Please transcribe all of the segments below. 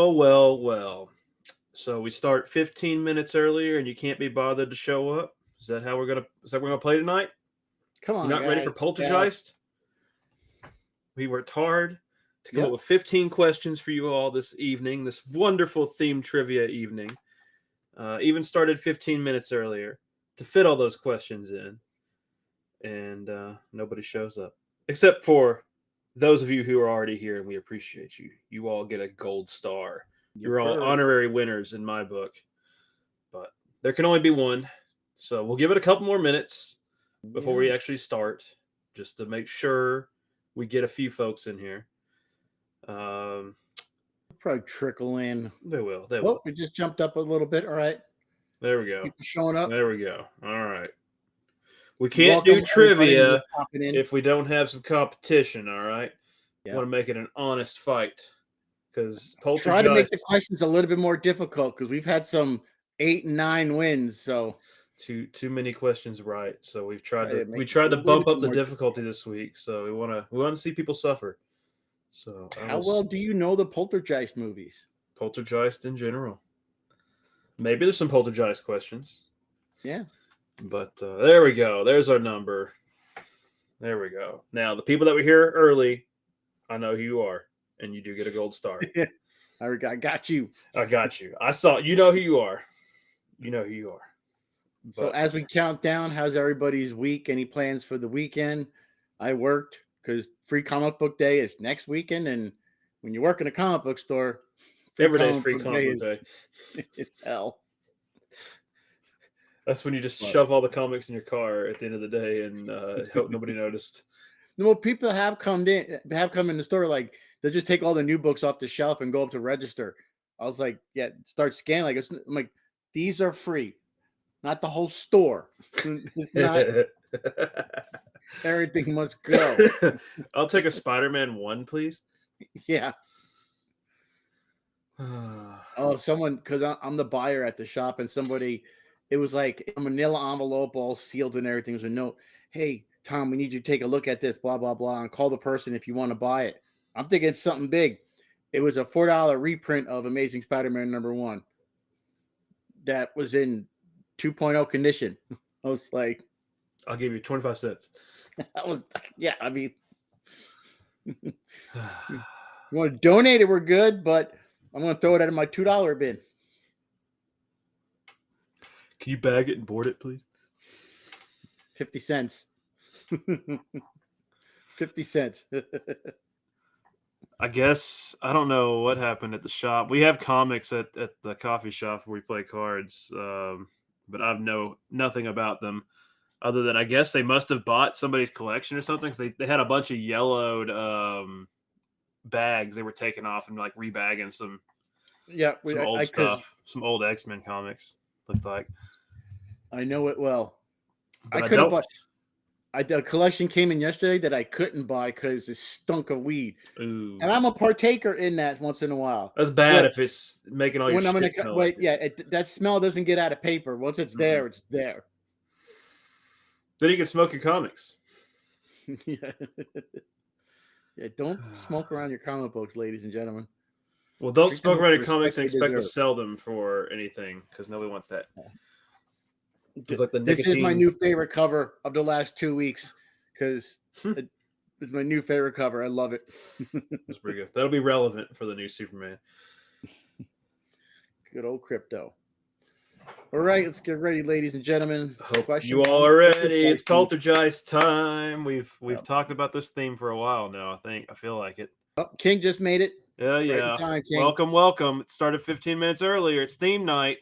Well, well, well. So we start 15 minutes earlier, and you can't be bothered to show up. Is that how we're gonna? Is that what we're gonna play tonight? Come You're on, not ready for guys. Gals. Poltergeist? We worked hard to come up Yep. with 15 questions for you all this evening, this wonderful theme trivia evening. Even started 15 minutes earlier to fit all those questions in, and nobody shows up except for those of you who are already here, and we appreciate you. You all get a gold star. You're all Yipper. honorary winners in my book, but there can only be one. So we'll give it a couple more minutes before we Yeah. actually start, just to make sure we get a few folks in here. Probably trickle in. They will. They Oh, will. we just jumped up a little bit. All right. There we go. People showing up. There we go. All right. We can't Welcome, do everybody who's trivia popping in. if we don't have some competition. All right. Yeah. Want to make it an honest fight because Try to make the Poltergeist questions a little bit more difficult because we've had some 8 and 9 wins. So too many questions right. So we've tried Try to to make we it tried a to little bump bit up the more difficulty this week. So we want to see people suffer. So how well do you know the Poltergeist movies? Poltergeist in general. Maybe there's some Poltergeist questions. Yeah. But there we go. There's our number. There we go. Now, the people that were here early, I know who you are, and you do get a gold star. I got you. I got you. I saw. You know who you are. You know who you are. So as we count down, how's everybody's week? Any plans for the weekend? I worked because free comic book day is next weekend, and when you work in a comic book store, every day is free comic book day. It's hell. That's when you just shove all the comics in your car at the end of the day and hope nobody noticed. No, people have come in the store, like they'll just take all the new books off the shelf and go up to register. I was like, yeah, start scanning. Like I'm like, these are free, not the whole store. It's not. Everything must go. I'll take a Spider-Man 1, please. Yeah. Oh, someone, because I'm the buyer at the shop, and somebody, it was like a manila envelope all sealed and everything. It was a note. Hey, Tom, we need you to take a look at this, blah, blah, blah, and call the person if you want to buy it. I'm thinking it's something big. It was a $4 reprint of Amazing Spider-Man #1 that was in 2.0 condition. I was like, I'll give you 25 cents. I was, yeah, I mean, you want to donate it, we're good, but I'm going to throw it out of my $2 bin. Can you bag it and board it, please? 50 cents. 50 cents. I guess I don't know what happened at the shop. We have comics at the coffee shop where we play cards, but I've know nothing about them other than I guess they must have bought somebody's collection or something. Cause they had a bunch of yellowed bags they were taking off and like rebagging some old stuff, some old X-Men comics looked like. I know it well. But I couldn't buy. The collection came in yesterday that I couldn't buy because it stunk of weed. Ooh. And I'm a partaker in that once in a while. That's bad if it's making all your shit smell. Wait, yeah, that smell doesn't get out of paper. Once it's there, it's there. Then you can smoke your comics. Yeah. Yeah, don't smoke around your comic books, ladies and gentlemen. Well, don't smoke around your comics and expect to sell them for anything because nobody wants that. Like this is my new favorite cover of the last 2 weeks because it's my new favorite cover. I love it. That's pretty good. That'll be relevant for the new Superman. Good old crypto. All right, let's get ready, ladies and gentlemen. Hope you all are ready. It's Poltergeist time. We've talked about this theme for a while now. I feel like it. Oh, King just made it. Yeah. Time, welcome. It started 15 minutes earlier. It's theme night.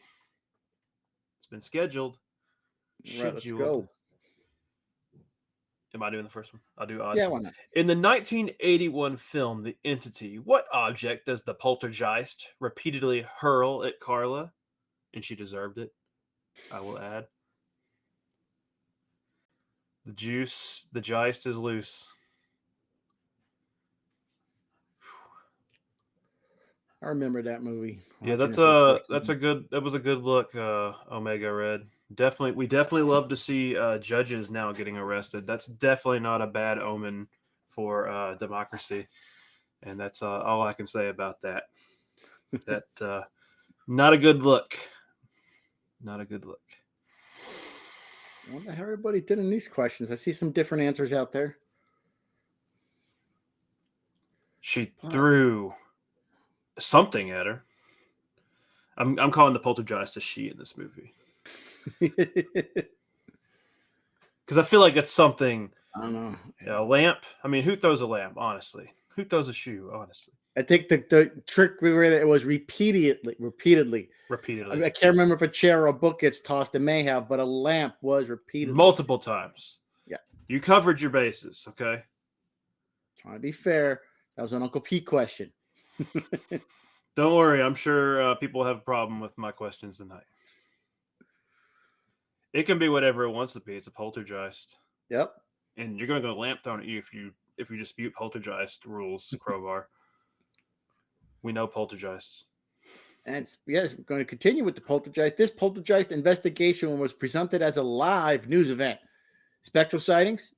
It's been scheduled. Right, let's go. Am I doing the first one? I'll do odds. Yeah, why not? In the 1981 film The Entity, what object does the poltergeist repeatedly hurl at Carla? And she deserved it, I will add. The geist is loose. I remember that movie. Yeah, that was a good look, Omega Red. We definitely love to see judges now getting arrested. That's definitely not a bad omen for democracy, and that's all I can say about that. That not a good look. Not a good look. I wonder how everybody did in these questions. I see some different answers out there. She threw something at her. I'm calling the poltergeist a she in this movie. Because I feel like it's something. I don't know. A lamp. I mean, who throws a lamp? Honestly, who throws a shoe? Honestly, I think the trick we were in, it was repeatedly. I can't remember if a chair or a book gets tossed. It may have, but a lamp was repeatedly. Multiple times. Yeah. You covered your bases, okay? Trying to be fair. That was an Uncle Pete question. Don't worry. I'm sure people have a problem with my questions tonight. It can be whatever it wants to be. It's a poltergeist. Yep. And you're going to go lamp thrown at you if you dispute poltergeist rules, Crowbar. We know poltergeists. And we're going to continue with the poltergeist. This poltergeist investigation was presented as a live news event. Spectral sightings,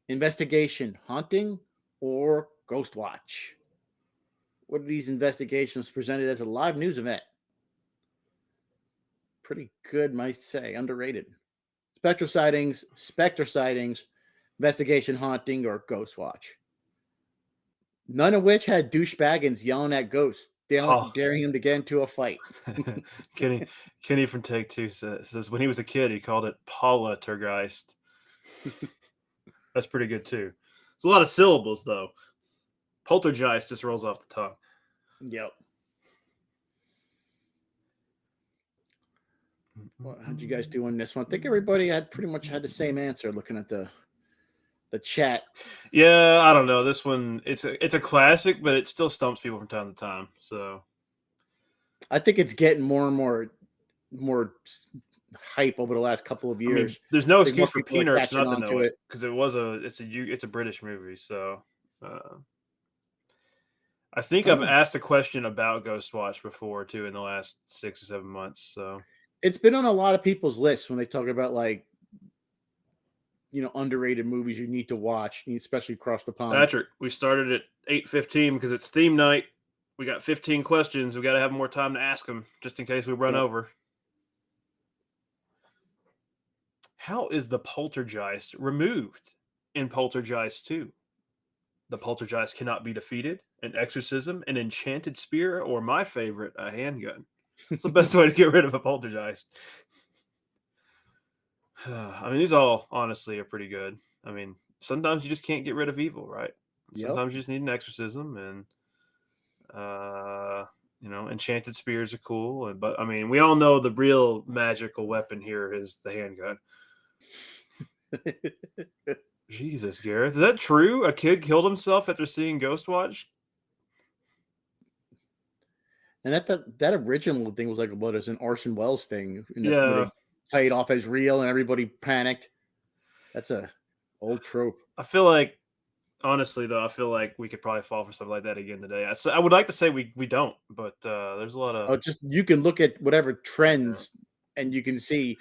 investigation, haunting, or ghost watch. What are these investigations presented as a live news event? Pretty good, might say. Underrated. Spectral sightings, investigation, haunting, or ghost watch. None of which had douchebaggins yelling at ghosts, daring him to get into a fight. Kenny from Take Two says when he was a kid, he called it Poltergeist. That's pretty good, too. It's a lot of syllables, though. Poltergeist just rolls off the tongue. Yep. Well, how'd you guys do on this one? I think everybody had pretty much had the same answer looking at the chat. Yeah, I don't know. This one, it's a classic, but it still stumps people from time to time. So I think it's getting more and more hype over the last couple of years. I mean, there's no excuse for Peanuts not to know it because it's a British movie. So I think I've asked a question about Ghostwatch before too in the last 6 or 7 months. So it's been on a lot of people's lists when they talk about like underrated movies you need to watch, especially across the pond. Patrick, we started at 8:15 because it's theme night. We got 15 questions. We got to have more time to ask them just in case we run over. How is the poltergeist removed in Poltergeist 2? The poltergeist cannot be defeated. An exorcism, an enchanted spear, or my favorite, a handgun. It's the best way to get rid of a poltergeist. I mean, these all honestly are pretty good. I mean, sometimes you just can't get rid of evil, right? Sometimes you just need an exorcism, and enchanted spears are cool. But I mean, we all know the real magical weapon here is the handgun. Jesus, Gareth, is that true? A kid killed himself after seeing Ghostwatch? And that original thing was like what is an Orson Welles thing? Yeah. Played off as real and everybody panicked. That's a old trope. I feel like, honestly, though, we could probably fall for something like that again today. I would like to say we don't, but there's a lot of. You can look at whatever trends and you can see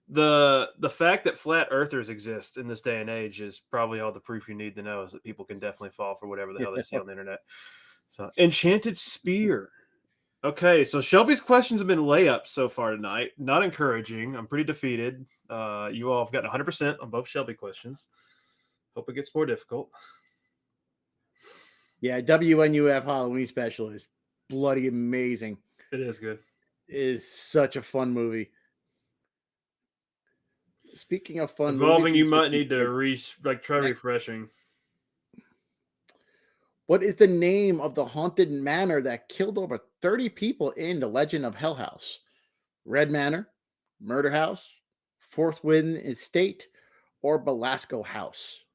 the fact that flat earthers exist in this day and age is probably all the proof you need to know is that people can definitely fall for whatever the hell they see on the internet. So, enchanted spear. Okay, so Shelby's questions have been layups so far tonight. Not encouraging. I'm pretty defeated. You all have gotten 100% on both Shelby questions. Hope it gets more difficult. Yeah, WNUF Halloween special is bloody amazing. It is good. It is such a fun movie. Speaking of fun movies, you might need to try refreshing. What is the name of the haunted manor that killed over 30 people in The Legend of Hell House? Red Manor, Murder House, Fourth Wind Estate, or Belasco House?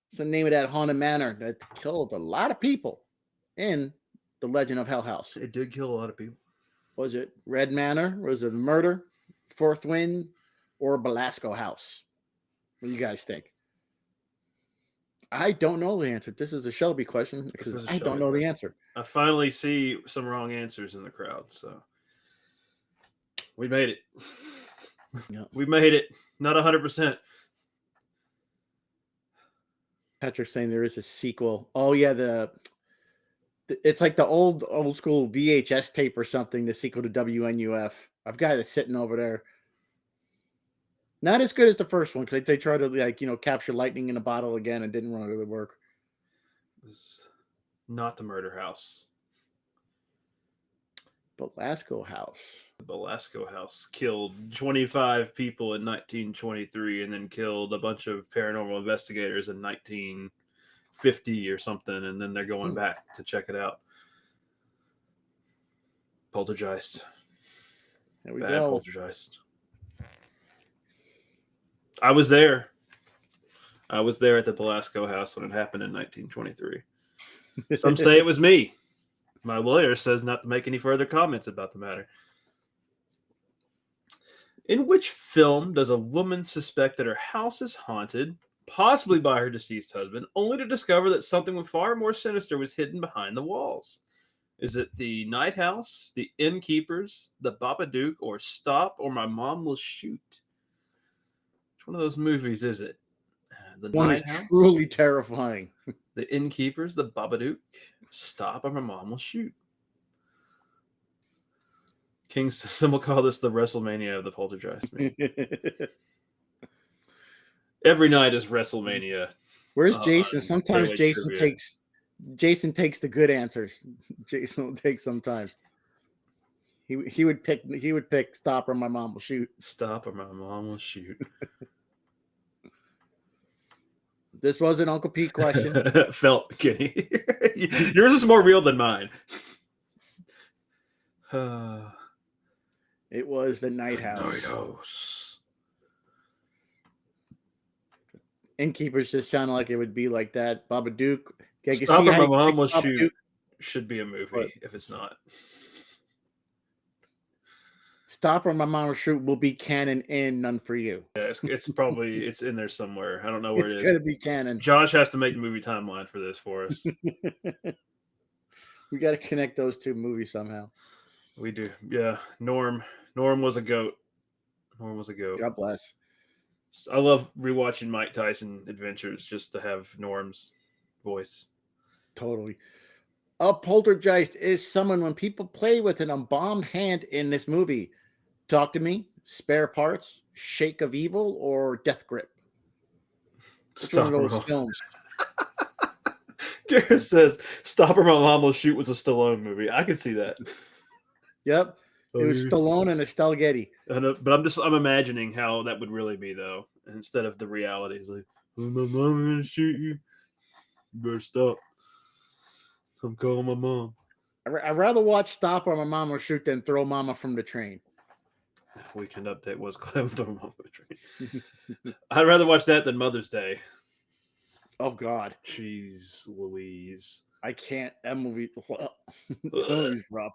What's the name of that haunted manor that killed a lot of people in The Legend of Hell House? It did kill a lot of people. Was it Red Manor? Was it Murder, Fourth Wind, or Belasco House? What do you guys think? I don't know the answer. This is a Shelby question because I don't know the answer. I finally see some wrong answers in the crowd, so we made it. Yeah. We made it. Not 100%. Patrick's saying there is a sequel. Oh yeah, It's like the old school VHS tape or something. The sequel to WNUF. I've got it sitting over there. Not as good as the first one because they tried to capture lightning in a bottle again and didn't really work. It was not the Murder House. Belasco House. The Belasco House killed 25 people in 1923 and then killed a bunch of paranormal investigators in 1950 or something, and then they're going back to check it out. Poltergeist. There we Bad go. Poltergeist. I was there. I was there at the Belasco House when it happened in 1923. Some say it was me. My lawyer says not to make any further comments about the matter. In which film does a woman suspect that her house is haunted, possibly by her deceased husband, only to discover that something far more sinister was hidden behind the walls? Is it The Night House, The Innkeepers, The Babadook, or Stop or My Mom Will Shoot? Which one of those movies is it? The One Night is House? truly terrifying. The Innkeepers, The Babadook, Stop or My Mom Will Shoot. King System will call this the WrestleMania of the Poltergeist. Every night is WrestleMania. Where's Jason? Sometimes Jason takes the good answers. Jason will take sometimes. He would pick Stop or My Mom Will Shoot. Stop or My Mom Will Shoot. This was an Uncle Pete question. Felt Kenny. Yours is more real than mine. It was The Night House. Night House. Innkeepers just sounded like it would be like that. Babadook. Stop or My Mom Will Shoot should be a movie if it's not. Stop or My Mom Will Shoot will be canon in None for You. Yeah, it's probably it's in there somewhere. I don't know where it is. It's gonna be canon. Josh has to make the movie timeline for this for us. We got to connect those two movies somehow. We do. Yeah. Norm was a goat. Norm was a goat. God bless. I love rewatching Mike Tyson Adventures just to have Norm's voice. Totally. A poltergeist is someone when people play with an embalmed hand in this movie. Talk to me. Spare Parts, Shake of Evil, or Death Grip? Which one of those films? Gareth says Stop or My Mom Will Shoot was a Stallone movie. I can see that. Yep. It was Stallone and Estelle Getty. But I'm imagining how that would really be though. Instead of the reality. It's like, oh, my mom gonna shoot you. You better stop. I'm calling my mom. I'd rather watch Stop or My Mom Will Shoot than Throw Mama from the Train. Weekend Update was Throw Mama from the Train. I'd rather watch that than Mother's Day. Oh God. Jeez Louise. I can't. That movie. That movie's rough.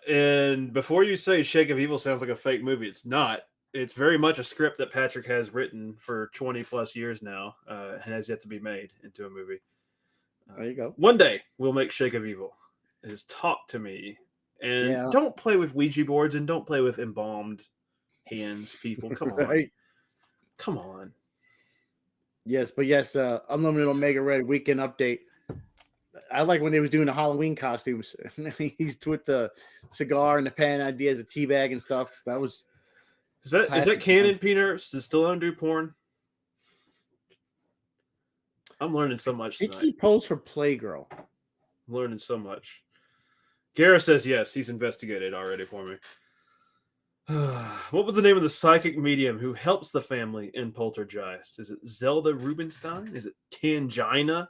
And before you say Shake of Evil sounds like a fake movie, it's not. It's very much a script that Patrick has written for 20 plus years now and has yet to be made into a movie. There you go. One day we'll make Shake of Evil. It is Talk to Me. And don't play with Ouija boards and don't play with embalmed hands, people. Come on. Come on. Yes, but yes, Unlimited Omega Red Weekend Update. I like when they was doing the Halloween costumes. He's with the cigar and the pen ideas, the tea bag and stuff. That was is that canon, Peanuts? Does Stallone do porn? I'm learning so much tonight. I think he posed for Playgirl. I'm learning so much. Gareth says yes, he's investigated already for me. What was the name of the psychic medium who helps the family in Poltergeist? Is it Zelda Rubinstein? Is it Tangina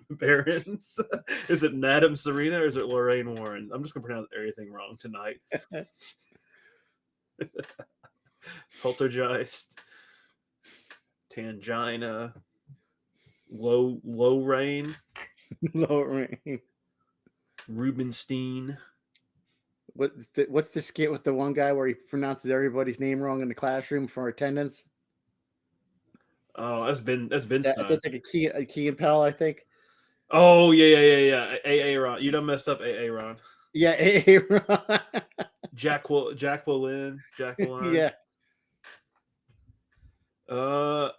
Barons? Is it Madame Serena or is it Lorraine Warren? I'm just going to pronounce everything wrong tonight. Poltergeist. Tangina. Low Rain. Low Rain. Rubenstein. What's the skit with the one guy where he pronounces everybody's name wrong in the classroom for attendance? Oh, that's been That's like a Key and Pal, I think. Oh yeah. A Ron, you done messed up. A Ron. Yeah, A Ron. Jacqueline. Yeah.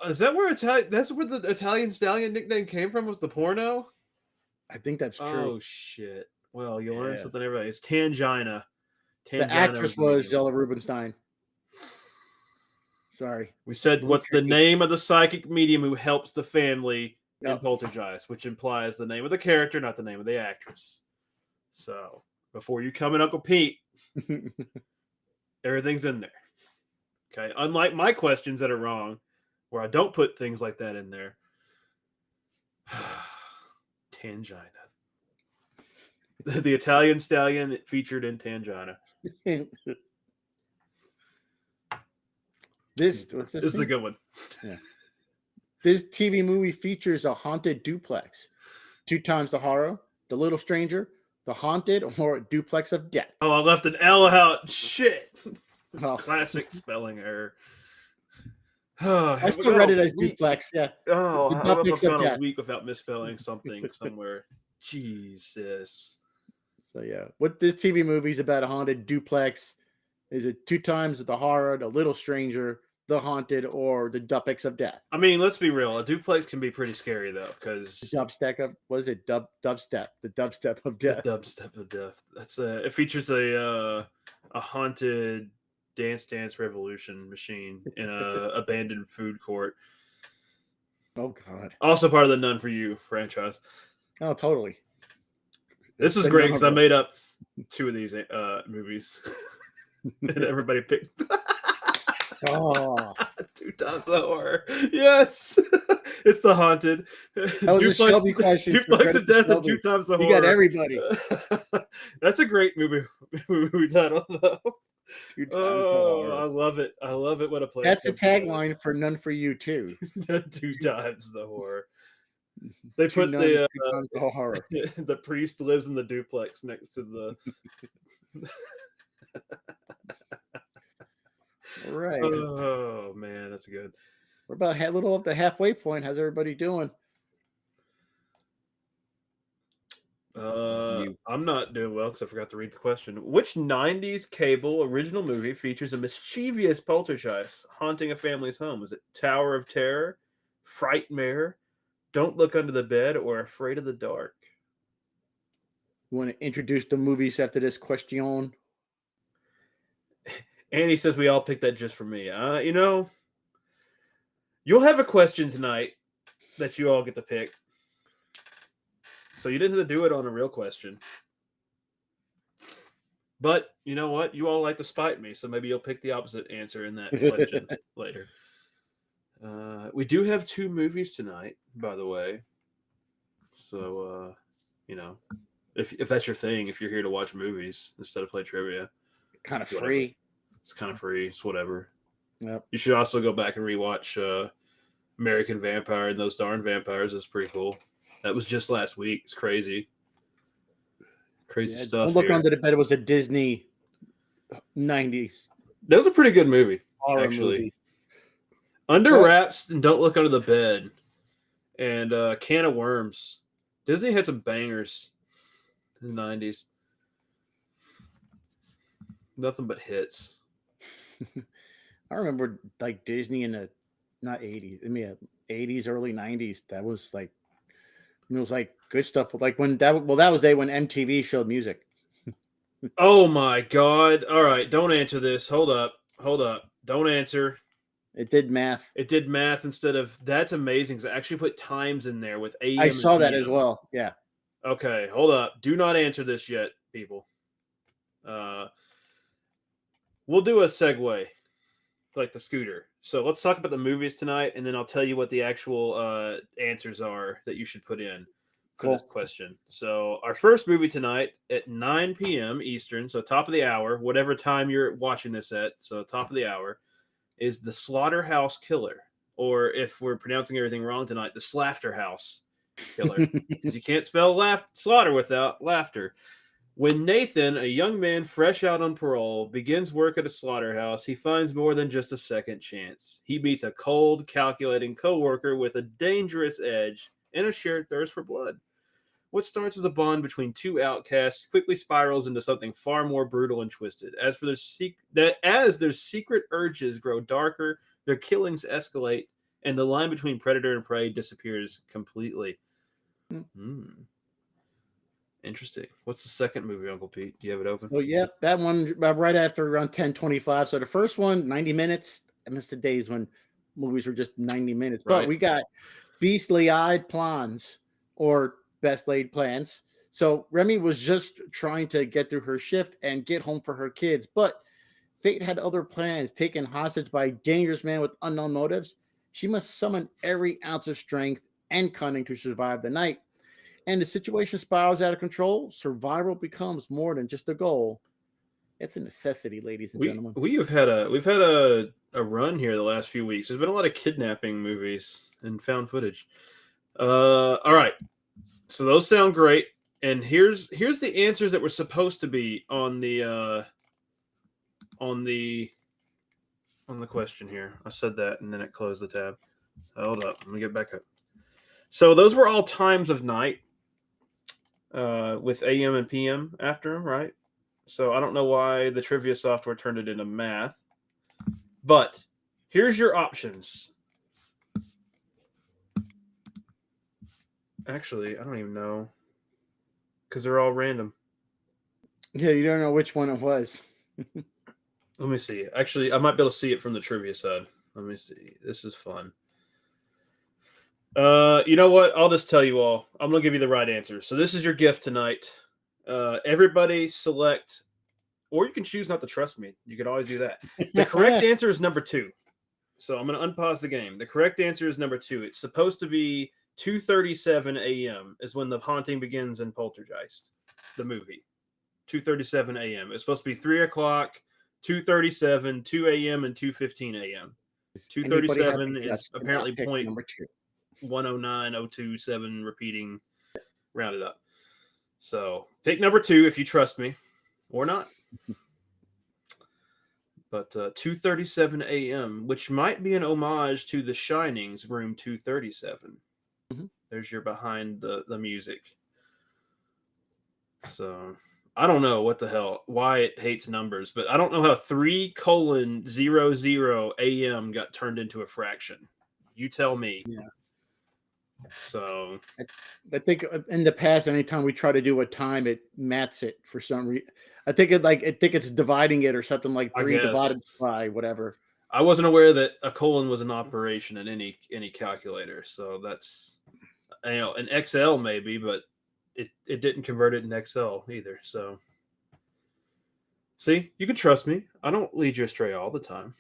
Is that where Italian? That's where the Italian Stallion nickname came from? Was the porno? I think that's true. Oh shit. Well, you learn Yeah. something every day. It's Tangina. The Tangina was actress the was medium. Zella Rubinstein. Sorry. We said, Little what's the tricky. name of the psychic medium who helps the family in Yep. Poltergeist, which implies the name of the character, not the name of the actress. So before you come in, Uncle Pete, everything's in there. Okay. Unlike my questions that are wrong, where I don't put things like that in there. Tangina. The Italian stallion featured in Tangina. What's This is a good one. Yeah. This TV movie features a haunted duplex. 2 times the horror, the little stranger, the haunted, or duplex of death. Oh, I left an L out. Shit. Oh. Classic spelling error. Oh, I have we still gone read a it as week? duplex. Yeah. Oh, The how about duplex I've of gone a death. week without misspelling something somewhere? Jesus. So yeah, what this TV movie is about a haunted duplex. Is it 2 times the horror, the little stranger, the haunted, or the duplex of death? I mean, let's be real. A duplex can be pretty scary though, The because dubstep of what is it? Dubstep. The dubstep of the death. dubstep of death. That's it features a haunted Dance Revolution machine in a abandoned food court. Oh God. Also part of the None for You franchise. Oh, totally. This is The great because I number. made up 2 of these movies, and everybody picked Oh, 2 times the horror. Yes, it's the haunted. that was a Shelby question. So Duplex credit of to death and Shelby. 2 times the You got horror. everybody. That's a great movie title though. 2 times the Oh, I horror. love it. I love it when a plan That's a comes together. tagline for None for You too. 2 times the horror. They 2 put nuns, the 2 times the horror. the priest lives in the duplex next to the. All right. Oh man, that's good. We're about a little up the halfway point. How's everybody doing? You. I'm not doing well because I forgot to read the question. Which '90s cable original movie features a mischievous poltergeist haunting a family's home? Is it Tower of Terror, Frightmare, Don't Look Under the Bed, or Afraid of the Dark? You want to introduce the movies after this question? Annie says we all picked that just for me. You'll have a question tonight that you all get to pick. So you didn't have to do it on a real question. But you know what? You all like to spite me, so maybe you'll pick the opposite answer in that question later. We do have 2 movies tonight, by the way. So, if that's your thing, if you're here to watch movies instead of play trivia, Kind of whatever. free. It's kind of free. It's whatever. Yep. You should also go back and rewatch American Vampire and Those Darn Vampires. It's pretty cool. That was just last week. It's crazy. Crazy stuff. Don't Look here. Under the Bed was a Disney 90s That was a pretty good movie, horror actually. movie. Under Wraps and Don't Look Under the Bed and Can of Worms. Disney had some bangers in the 90s. Nothing but hits. I remember like Disney in the not 80s. I mean 80s, early 90s. That was like it was like good stuff. Like when that was day when MTV showed music. Oh my God. All right, don't answer this. Hold up. Don't answer. It did math. It did math instead of that's amazing because I actually put times in there with AM. I saw and that PM. as well. Yeah. Okay, hold up. Do not answer this yet, people. We'll do a segue, like the scooter. So let's talk about the movies tonight, and then I'll tell you what the actual answers are that you should put in for this question. So our first movie tonight at 9 p.m. Eastern, so top of the hour, whatever time you're watching this at, so top of the hour, is The Slaughterhouse Killer, or if we're pronouncing everything wrong tonight, The Slaughterhouse Killer, because you can't spell slaughter without laughter. When Nathan, a young man fresh out on parole, begins work at a slaughterhouse, he finds more than just a second chance. He meets a cold, calculating coworker with a dangerous edge and a shared thirst for blood. What starts as a bond between 2 outcasts quickly spirals into something far more brutal and twisted. As their secret urges grow darker, their killings escalate, and the line between predator and prey disappears completely. Interesting. What's the second movie, Uncle Pete? Do you have it open? So yeah, that one right after around 10:25. So the first one, 90 minutes. I miss the days when movies were just 90 minutes. But Right. we got Beastly Eyed Plans or Best Laid Plans. So Remy was just trying to get through her shift and get home for her kids, but fate had other plans. Taken hostage by a dangerous man with unknown motives, she must summon every ounce of strength and cunning to survive the night. And the situation spirals out of control. Survival becomes more than just a goal. It's a necessity, ladies and gentlemen. We've had a run here the last few weeks. There's been a lot of kidnapping movies and found footage. All right. So those sound great. And here's the answers that were supposed to be on the question here. I said that and then it closed the tab. Hold up. Let me get back up. So those were all times of night with AM and PM after them, right? So I don't know why the trivia software turned it into math. But here's your options. Actually, I don't even know because they're all random. Yeah, you don't know which one it was. Let me see. Actually, I might be able to see it from the trivia side. Let me see. This is fun. You know what? I'll just tell you all. I'm going to give you the right answer. So this is your gift tonight. Everybody select, or you can choose not to trust me. You can always do that. The correct answer is number 2. So I'm going to unpause the game. The correct answer is number 2. It's supposed to be 2:37 a.m. is when the haunting begins in Poltergeist, the movie. 2:37 a.m. It's supposed to be 3 o'clock, 2:37, 2 a.m., and 2:15 a.m. 2:37 is apparently point number 2. 109.027 repeating, rounded up. So pick number 2 if you trust me, or not. But 2:37 a.m., which might be an homage to The Shining's Room 237. Mm-hmm. There's your behind the music. So I don't know what the hell, why it hates numbers, but I don't know how 3:00 a.m. got turned into a fraction. You tell me. Yeah. So I think in the past, anytime we try to do a time, it mats it for some reason. I think it's dividing it or something like 3 divided by whatever. I wasn't aware that a colon was an operation in any calculator, so that's in Excel maybe, but it didn't convert it in Excel either. So see, you can trust me. I don't lead you astray all the time.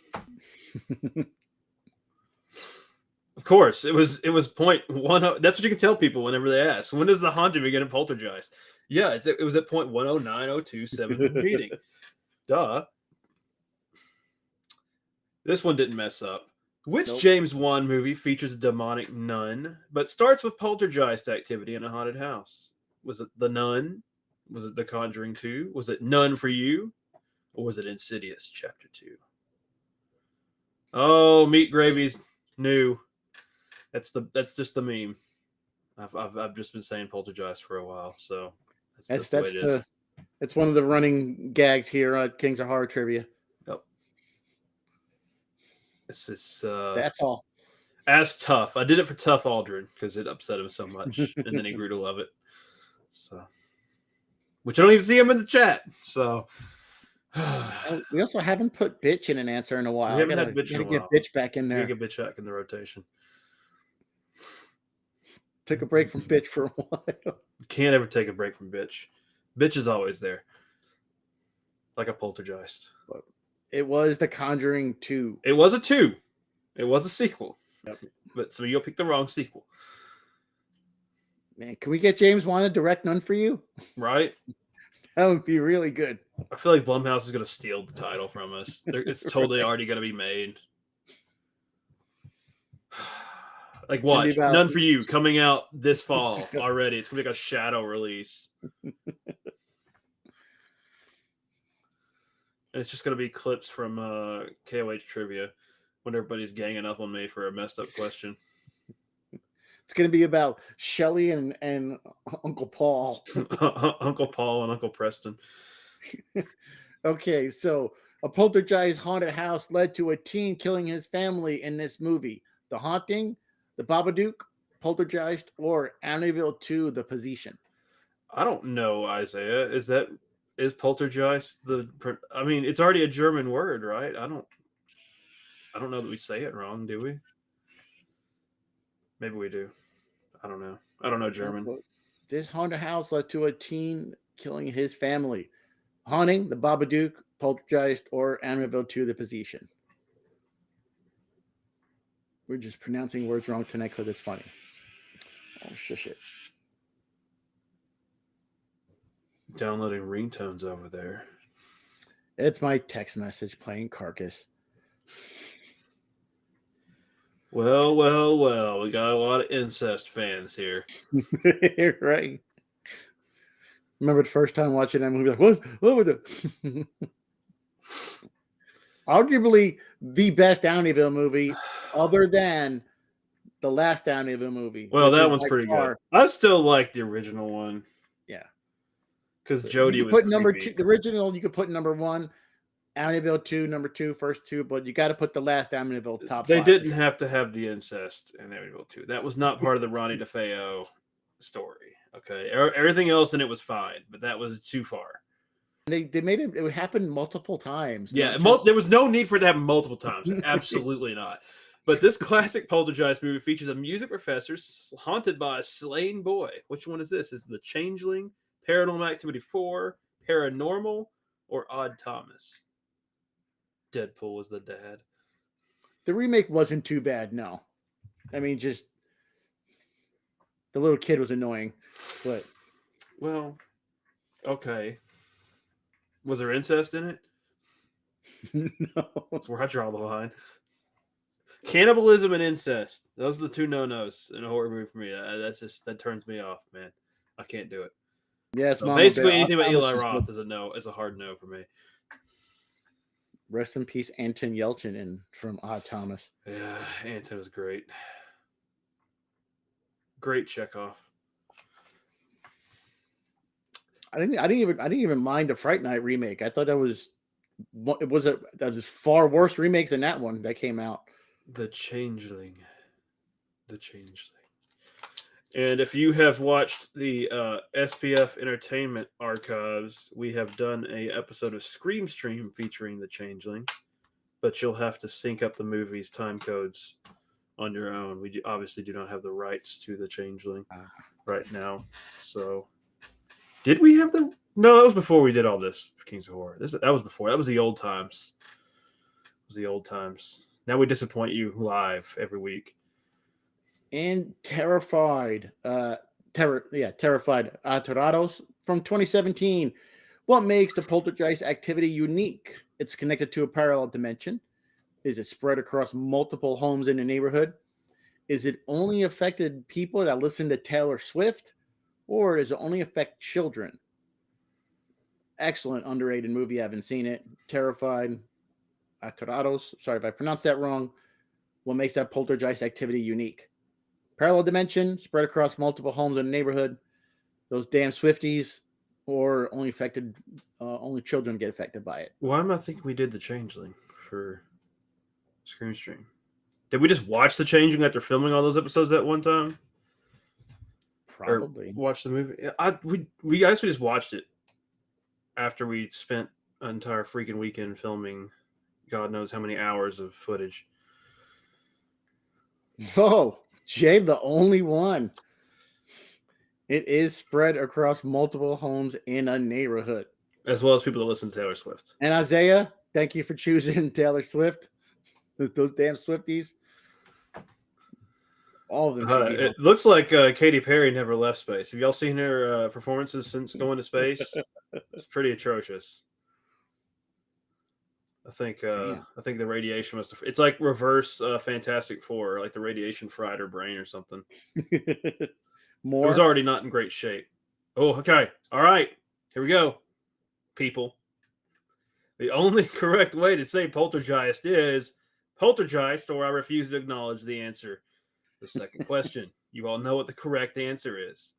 Of course, it was 0.10. That's what you can tell people whenever they ask. When does the haunting begin in Poltergeist? Yeah, it was at 0.109027 repeating. Duh. This one didn't mess up. Which James Wan movie features a demonic nun, but starts with poltergeist activity in a haunted house? Was it The Nun? Was it The Conjuring 2? Was it None for You? Or was it Insidious Chapter 2? Oh, Meat Gravy's new. That's just the meme. I've just been saying poltergeist for a while, so that's the way it is. It's one of the running gags here at Kings of Horror Trivia. Yep. This is that's all. As Tough. I did it for Tough Aldrin because it upset him so much, and then he grew to love it. So, which I don't even see him in the chat. So, we also haven't put bitch in an answer in a while. We haven't had bitch in a while. Get bitch back in there. We get bitch back in the rotation. Took a break from bitch for a while. Can't ever take a break from bitch. Bitch is always there. Like a poltergeist. It was The Conjuring 2. It was a 2. It was a sequel. Yep. But so you'll pick the wrong sequel. Man, can we get James Wan to direct None for You? Right? That would be really good. I feel like Blumhouse is going to steal the title from us. It's totally already going to be made. Like, watch. None for You coming out this fall already. It's going to be like a shadow release. And it's just going to be clips from KOH Trivia when everybody's ganging up on me for a messed up question. It's going to be about Shelley and Uncle Paul. Uncle Paul and Uncle Preston. Okay, so a poltergeist haunted house led to a teen killing his family in this movie. The Haunting, The Babadook, Poltergeist, or Amityville 2, The Possession. I don't know, Isaiah. Is poltergeist the? I mean, it's already a German word, right? I don't know that we say it wrong, do we? Maybe we do. I don't know. I don't know German. This haunted house led to a teen killing his family. Haunting, the Babadook, Poltergeist, or Amityville 2, the position. We're just pronouncing words wrong tonight because it's funny. Oh, shush it. Downloading ringtones over there. It's my text message playing Carcass. Well, well, well. We got a lot of incest fans here. Right. Remember the first time watching that movie? Like, what was it? Arguably the best Amityville movie, other than the last Amityville movie. Well, which that is one's by pretty far- good. I still like the original one. Yeah. Because You Jody could was put number creepy. 2, the original. You could put number 1, Amityville 2, number 2, first 2, but you got to put the last Amityville top They 5. didn't have to have the incest in Amityville 2. That was not part of the Ronnie DeFeo story. Okay, everything else in it was fine, but that was too far. They made it. It would happen multiple times. Yeah, Just... there was no need for it to happen multiple times. Absolutely not. But this classic poltergeist movie features a music professor haunted by a slain boy. Which one is this? Is it The Changeling, Paranormal Activity 4, Paranormal, or Odd Thomas? Deadpool was the dad. The remake wasn't too bad. No, I mean, just the little kid was annoying, but well, okay. Was there incest in it? no. That's where I draw the line. Cannibalism and incest. Those are the two no-nos in a horror movie for me. That turns me off, man. I can't do it. Yes, So Mama basically, Bear. anything but Thomas Eli is Roth good. is is a hard no for me. Rest in peace, Anton Yelchin from Odd Thomas. Yeah, Anton was great. Great Chekhov. I didn't even mind the Fright Night remake. I thought that was far worse remakes than that one that came out. The Changeling. And if you have watched the SPF Entertainment archives, we have done a episode of Scream Stream featuring the Changeling, but you'll have to sync up the movie's time codes on your own. We obviously do not have the rights to the Changeling right now. So, did we have the? No, that was before we did all this. Kings of Horror. That was before. That was the old times. Now we disappoint you live every week. And Terrified, Terrified Atorados from 2017. What makes the poltergeist activity unique? It's connected to a parallel dimension. Is it spread across multiple homes in the neighborhood? Is it only affected people that listen to Taylor Swift? Or does it only affect children? Excellent underrated movie. I haven't seen it. Terrified Atorados. Sorry if I pronounced that wrong. What makes that poltergeist activity unique? Parallel dimension, spread across multiple homes in the neighborhood. Those damn Swifties, or only children get affected by it. Why am I thinking we did the Changeling for Scream Stream? Did we just watch the Changeling after filming all those episodes at one time? Probably. Or watch the movie? We just watched it after we spent an entire freaking weekend filming God knows how many hours of footage. Oh, Jay, the only one. It is spread across multiple homes in a neighborhood. As well as people that listen to Taylor Swift. And Isaiah, thank you for choosing Taylor Swift. Those damn Swifties. All of them. It looks like Katy Perry never left space. Have y'all seen her performances since going to space? It's pretty atrocious. I think the radiation must have. It's like reverse Fantastic Four, like the radiation fried her brain or something. More. It was already not in great shape. Oh, okay. All right. Here we go, people. The only correct way to say poltergeist is poltergeist, or I refuse to acknowledge the answer. The second question. You all know what the correct answer is.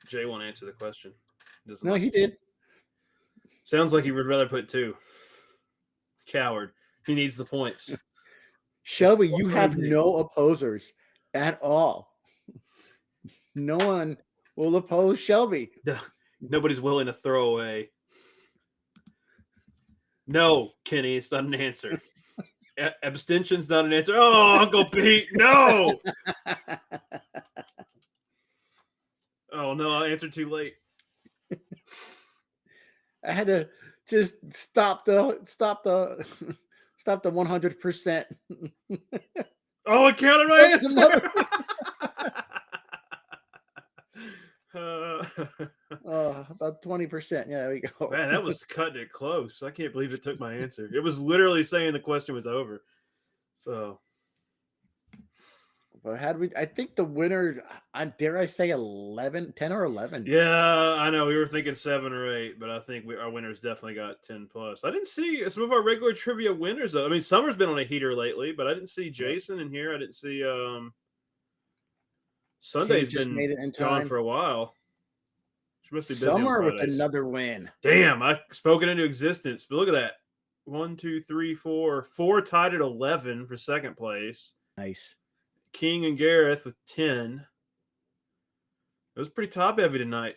Jay won't answer the question. No, he did. Sounds like he would rather put 2. Coward. He needs the points. Shelby, you have no opposers at all. No one will oppose Shelby. Nobody's willing to throw away. No, Kenny, it's not an answer. Abstention's not an answer. Oh, Uncle Pete, no! Oh no, I answered too late. I had to just stop the 100%. Oh, I counted my answer. About 20%. Yeah, there we go. Man, that was cutting it close. I can't believe it took my answer. It was literally saying the question was over. So, but I think the winner, dare I say 10 or 11? Yeah, I know. We were thinking 7 or 8, but I think our winners definitely got 10 plus. I didn't see some of our regular trivia winners, though. I mean, Summer's been on a heater lately, but I didn't see Jason in here. I didn't see Sunday's been gone for a while. She must be busy Summer on with Fridays. another win. Damn, I spoke it into existence. But look at that. 1, 2, 3, 4. 4 tied at 11 for second place. Nice. King and Gareth with 10. It was pretty top heavy tonight.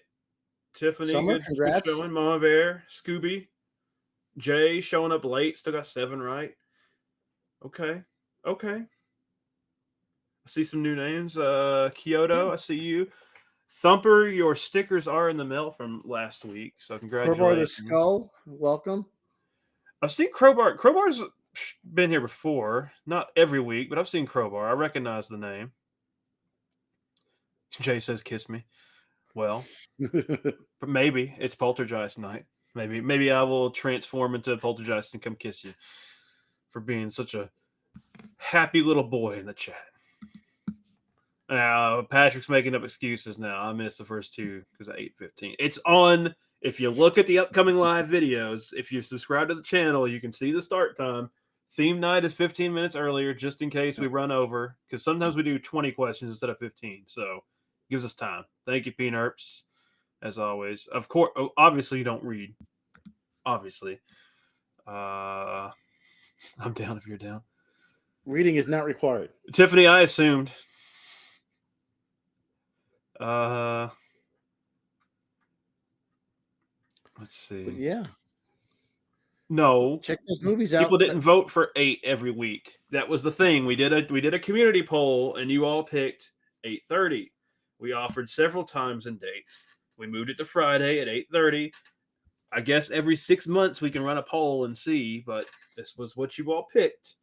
Tiffany, Summer, good showing. Mama Bear, Scooby, Jay showing up late, still got 7 right. Okay. I see some new names. Kyoto, I see you. Thumper, your stickers are in the mail from last week, so congratulations. Crowbar the Skull, welcome. I've seen Crowbar. Crowbar's been here before, not every week, but I've seen Crowbar. I recognize the name. Jay says, "Kiss me." Well, but maybe it's Poltergeist night. Maybe I will transform into a Poltergeist and come kiss you for being such a happy little boy in the chat. Now Patrick's making up excuses now. I missed the first 2 because of 8:15. It's on. If you look at the upcoming live videos, if you subscribe to the channel, you can see the start time. Theme night is 15 minutes earlier, just in case we run over, because sometimes we do 20 questions instead of 15. So it gives us time. Thank you, Peanuts, as always. Of course, obviously you don't read. Obviously. I'm down if you're down. Reading is not required. Tiffany, I assumed. Let's see. But yeah. No. Check those movies out. People didn't vote for 8 every week. That was the thing. We did a community poll, and you all picked 8:30. We offered several times and dates. We moved it to Friday at 8:30. I guess every 6 months we can run a poll and see, but this was what you all picked.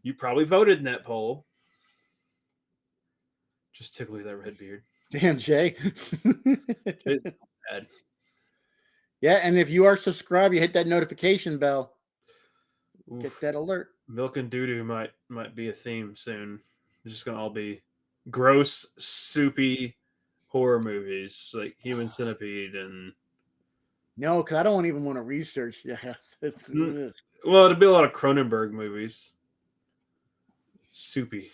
You probably voted in that poll. Just tickle me that red beard. Damn, Jay. Jay's bad. Yeah, and if you are subscribed, you hit that notification bell. Oof. Get that alert. Milk and doo-doo might be a theme soon. It's just gonna all be gross, soupy horror movies like Human Centipede and. No, because I don't even want to research. Yeah. Well, it'd be a lot of Cronenberg movies. Soupy,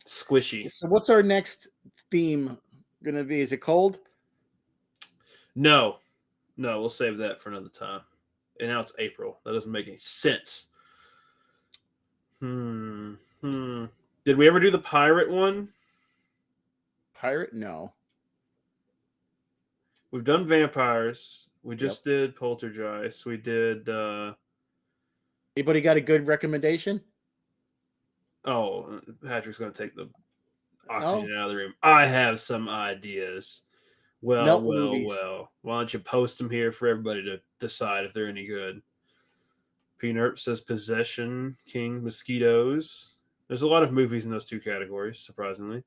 squishy. So, what's our next theme gonna be? Is it cold? No, we'll save that for another time. And now it's April. That doesn't make any sense. Did we ever do the pirate one? Pirate? No. We've done vampires. We just did Poltergeist. We did. Anybody got a good recommendation? Oh, Patrick's going to take the oxygen out of the room. I have some ideas. Well. Why don't you post them here for everybody to decide if they're any good? Peanut says Possession, King, Mosquitoes. There's a lot of movies in those 2 categories, surprisingly.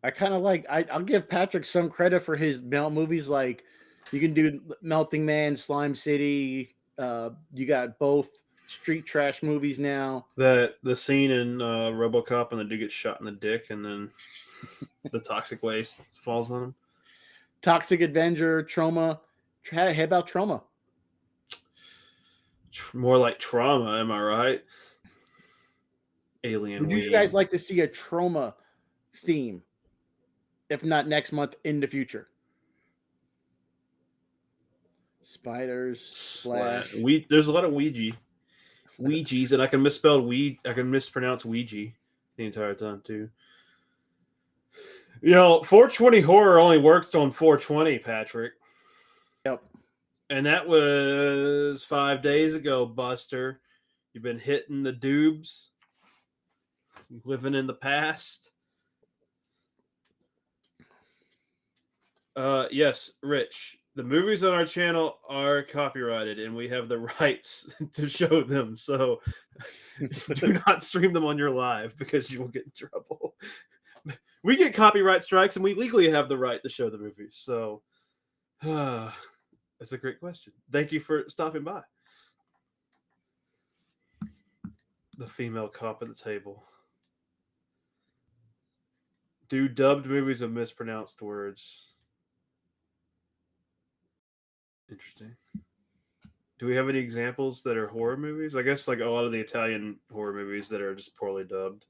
I kind of like. I'll give Patrick some credit for his movies. Like you can do Melting Man, Slime City. You got both street trash movies now. The scene in RoboCop when the dude gets shot in the dick and then the toxic waste falls on him. Toxic Avenger, Trauma. How about Trauma? More like Trauma, am I right? Alien. Would you guys like to see a Trauma theme? If not next month, in the future. Spiders, Splash. There's a lot of Ouija. Ouija's, and I can misspell weed. I can mispronounce Ouija the entire time too. 420 horror only works on 420, Patrick. Yep. And that was 5 days ago, Buster. You've been hitting the dubs, living in the past. Yes, Rich. The movies on our channel are copyrighted, and we have the rights to show them. So do not stream them on your live because you will get in trouble. We get copyright strikes, and we legally have the right to show the movies. So that's a great question. Thank you for stopping by. The female cop at the table. Do dubbed movies with mispronounced words. Interesting. Do we have any examples that are horror movies? I guess like a lot of the Italian horror movies that are just poorly dubbed.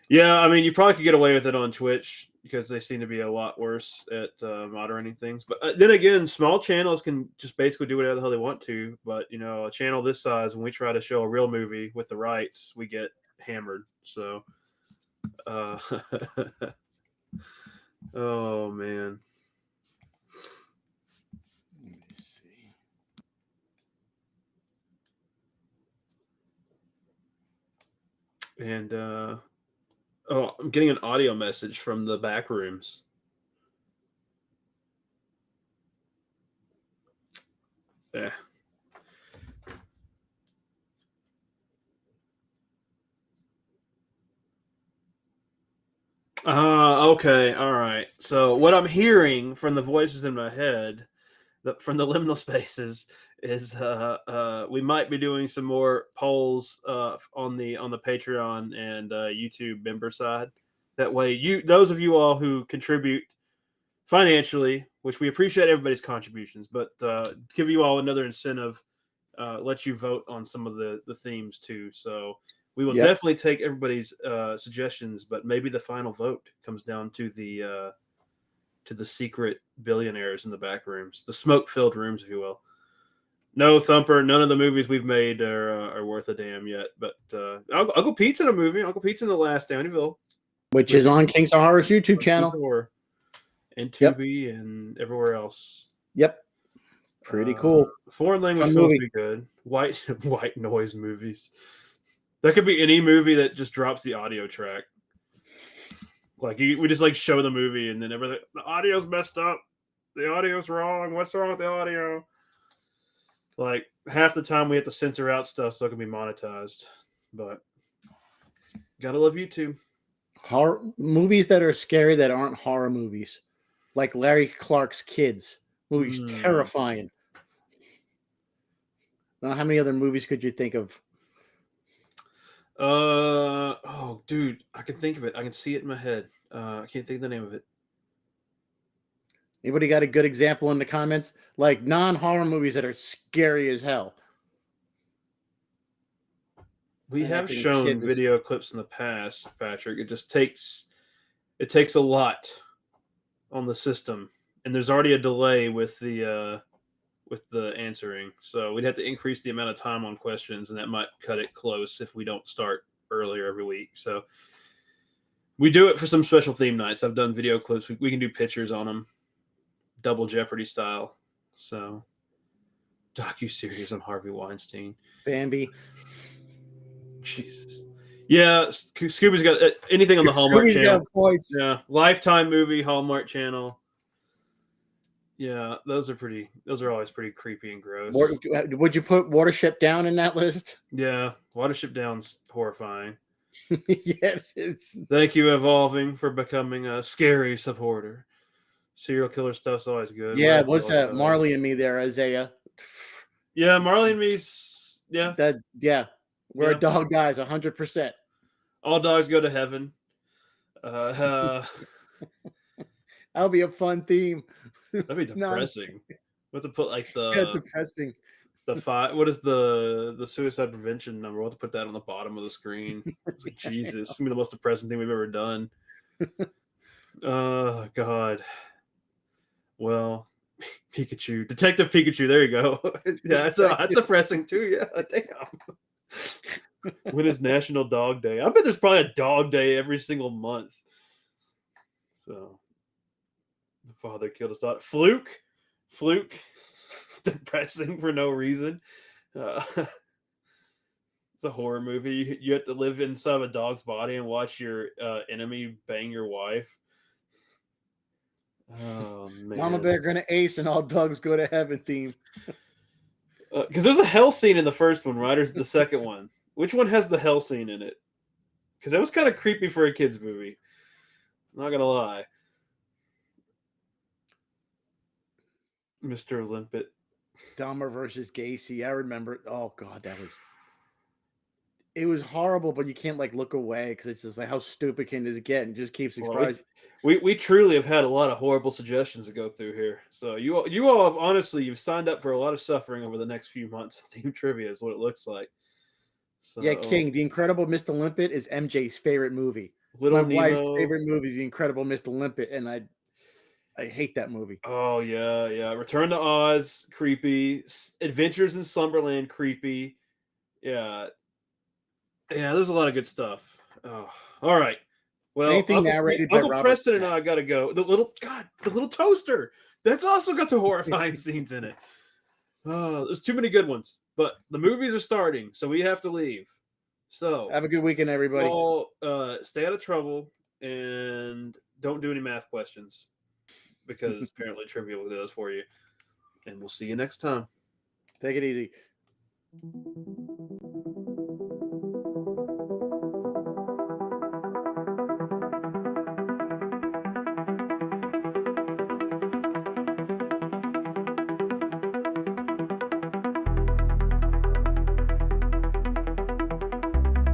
Yeah, I mean, you probably could get away with it on Twitch because they seem to be a lot worse at moderating things. But then again, small channels can just basically do whatever the hell they want to. But a channel this size, when we try to show a real movie with the rights, we get hammered. So, oh man. Let me see. And I'm getting an audio message from the back rooms. Yeah. Okay, all right. So what I'm hearing from the voices in my head, from the liminal spaces, is we might be doing some more polls on the Patreon and YouTube member side. That way, those of you all who contribute financially, which we appreciate everybody's contributions, but give you all another incentive, let you vote on some of the themes too. So we will definitely take everybody's suggestions, but maybe the final vote comes down to the secret billionaires in the back rooms, the smoke-filled rooms, if you will. No, Thumper, none of the movies we've made are worth a damn yet. But Uncle Pete's in a movie. Uncle Pete's in The Last Amityville, which is on Kings of Horror's YouTube channel. And Tubi and everywhere else. Yep. Pretty cool. Foreign language films be good. White noise movies. That could be any movie that just drops the audio track. Like we just like show the movie and then everything. The audio's messed up. The audio's wrong. What's wrong with the audio? Like half the time we have to censor out stuff so it can be monetized. But gotta love YouTube. Horror movies that are scary that aren't horror movies. Like Larry Clark's Kids. Movie's terrifying. Now, how many other movies could you think of? Oh, dude, I can think of it. I can see it in my head. I can't think of the name of it. Anybody got a good example in the comments? Like non-horror movies that are scary as hell. We have shown video clips in the past, Patrick. It just takes a lot on the system, and there's already a delay with the answering. So we'd have to increase the amount of time on questions, and that might cut it close if we don't start earlier every week. So we do it for some special theme nights. I've done video clips. We can do pictures on them, Double Jeopardy style. So docu-series on Harvey Weinstein. Bambi. Jesus. Yeah, Scooby's got anything on the Hallmark channel. Got points. Yeah, Lifetime movie, Hallmark channel. Yeah, those are always pretty creepy and gross. Would you put Watership Down in that list? Yeah, Watership Down's horrifying. Yeah, it's... Thank you, Evolving, for becoming a scary supporter. Serial killer stuff's always good. Yeah, what's that? Marley and Me there, Isaiah. Yeah, Marley and Me's. Yeah. Where a dog dies, 100%. All dogs go to heaven. That'll be a fun theme. That'd be depressing. We have to put like the depressing. The five. What is the suicide prevention number? We'll have to put that on the bottom of the screen. It's like, Jesus, it's gonna be the most depressing thing we've ever done. Oh God. Well, Pikachu, Detective Pikachu. There you go. Yeah, that's depressing too. Yeah, damn. When is National Dog Day? I bet there's probably a dog day every single month. So the father killed his daughter. Fluke. Depressing for no reason. It's a horror movie. You have to live inside of a dog's body and watch your enemy bang your wife. Oh man! Mama Bear gonna ace and all dogs go to heaven theme. Because there's a hell scene in the first one, right? Or is the second one? Which one has the hell scene in it? Because that was kind of creepy for a kids movie. I'm not gonna lie, Mr. Limpet. Dahmer versus Gacy. I remember. Oh god, it was horrible, but you can't like look away because it's just like how stupid can this get, and just keeps surprising. We truly have had a lot of horrible suggestions to go through here. So you all have honestly you've signed up for a lot of suffering over the next few months. Theme trivia is what it looks like. So, Yeah, King, The Incredible Mr. Limpet is MJ's favorite movie. Little My wife's Nemo. favorite movie is The Incredible Mr. Limpet, and I hate that movie. Oh yeah. Return to Oz, creepy. Adventures in Slumberland, creepy. Yeah. Yeah, there's a lot of good stuff. Oh, all right. Well, Anything narrated by Uncle Robert Preston and I got to go. The little toaster. That's also got some horrifying scenes in it. Oh, there's too many good ones. But the movies are starting, so we have to leave. So Have a good weekend, everybody. all stay out of trouble and don't do any math questions because apparently trivia will do those for you. And we'll see you next time. Take it easy.